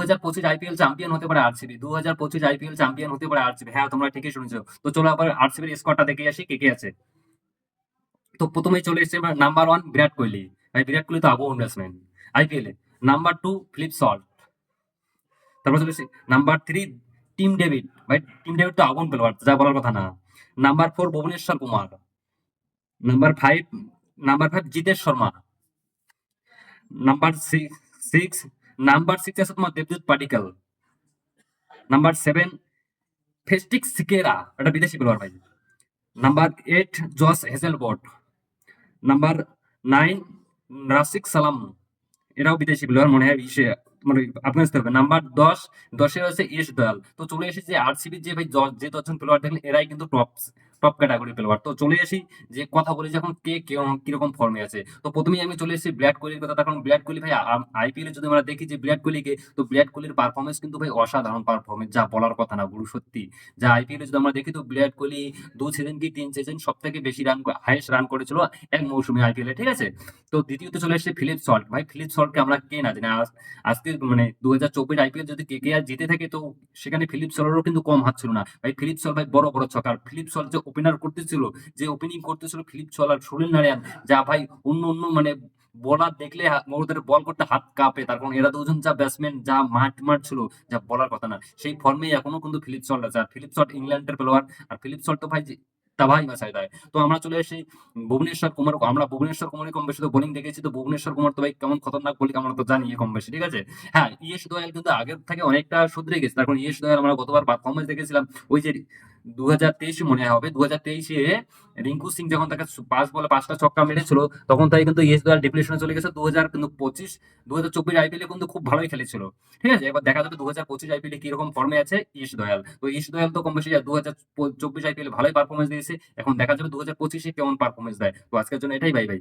2025 IPL champion হতে পারে RCB, 2025 IPL champion হতে পারে আরসিবি। হ্যাঁ, তোমরা ঠিকই শুনেছো। তো চলো আবার আরসিবির স্কোয়াডটা দেখে আসি কে কে আছে। তো প্রথমেই চলে এসেছে নাম্বার 1 বিরাট কোহলি। ভাই বিরাট কোহলি তো আবহ ব্যাটসম্যান আইপিএল এ। Number 2 Philip Salt. তারপর চলে এসেছে নাম্বার 3 টিম ডেভিড। ভাই টিম ডেভিড তো আগুন প্লেয়ার, যা বলার কথা না। Number 4 Bhuvneshwar Kumar. Number 5 Jitesh Sharma. Number 6 আছে তোমার দেবদূত পাডিক্কল। নাম্বার 7 ফেস্টিক সিকেরা, এটা বিদেশি প্লেয়ার ভাই। Number 8 Josh Hazlewood. Number 9 Rasikh Salam, এরাও বিদেশি প্লেয়ার, মনে হয় ইসে মানে আফগানিস্তান হবে। নাম্বার 10 হচ্ছে ইয়েশ দয়াল। তো চলে এসেছি যে আরসিবির যে ভাই যে 10 জন প্লেয়ার দেখলেন এরাই কিন্তু টপ টপ ক্যাটাগরি প্লেয়ার। তো চলে আসি যে কথা বলি যখন কে কিরকম ফর্মে আছে। তো প্রথমেই আমি চলে এসেছি বিরাট কোহলির কথা। কারণ বিরাট কোহলি ভাই আইপিএল এ যদি আমরা দেখি যে বিরাট কোহলিকে, তো বিরাট কোহলির পারফরমেন্স কিন্তু ভাই অসাধারণ পারফরমেন্স, যা বলার কথা না গুরু, সত্যি। যা আইপিএল এ যদি আমরা দেখি তো বিরাট কোহলি 2 সিজন কি 3 সিজন সব থেকে বেশি রান, হাইয়েস্ট রান করেছিল এক মৌসুমে আইপিএল এ, ঠিক আছে। তো দ্বিতীয়তে চলে এসেছে ফিলিপ সল্ট। ভাই ফিলিপ সল্টকে আমরা কে না জানি। আজকে মানে 2024 আইপিএল যদি কেকেআর জিতে থাকে তো সেখানে ফিলিপ সল্টেরও কিন্তু কম হাত ছিল না। ভাই ফিলিপ সল্ট ভাই বড় বড় ছক্কা। ফিলিপ সল্ট যে ওপেনার করতেছিল, যে ওপেনিং করতেছিল ফিলিপ সল্ট আর সুনীল নারায়ণ, যা ভাই অন্য মানে বলার দেখলে ওদের বল করতে হাত কাঁপে। তার কারণ এরা দুজন যা ব্যাটসম্যান, যা মাঠ ছিল, যা বলার কথা না। সেই ফর্মে এখনো কিন্তু ফিলিপ সল্ট আছে। আর ফিলিপ সল্ট ইংল্যান্ডের প্লেয়ার। আর ফিলিপ সল্ট তো ভাই তাবাই মাসায় দেয়। তো আমরা চলে আসি ভুবনেশ্বর কুমার। আমরা ভুবনেশ্বর কুমারই কম বেশি তো বোলিং দেখেছি। তো ভুবনেশ্বর কুমার তো ভাই কেমন খতরনাক বলি আমরা তো জানি কম বেশি, ঠিক আছে। হ্যাঁ, ইয়েশ দয়াল কিন্তু আগের থেকে অনেকটা শুধরে গেছে। তার কারণ ইয়েশ দয়াল আমরা গতবার পারফরমেন্স দেখেছিলাম ওই যে 2023 মনে হবে, 2023 রিঙ্কু সিং যখন তাকে 5 বলে 5টা ছক্কা মেরেছিল, তখন তাই কিন্তু ইয়েশ দয়াল ডিপ্রেশনে চলে গেছে। 2024 আইপিএল এ কিন্তু খুব ভালোই খেলেছিল, ঠিক আছে। এবার দেখা যাবে 2025 আইপিএল এ কিরকম ফর্মে আছে ইয়েশ দয়াল। তো ইয়েশ দয়াল তো কম বেশি 2024 আইপিএল ভালোই পারফরমেন্স দিয়েছে। এখন দেখা যাবে 2025 কেমন পারফরমেন্স দেয়। তো আজকের জন্য এটাই, বাই বাই।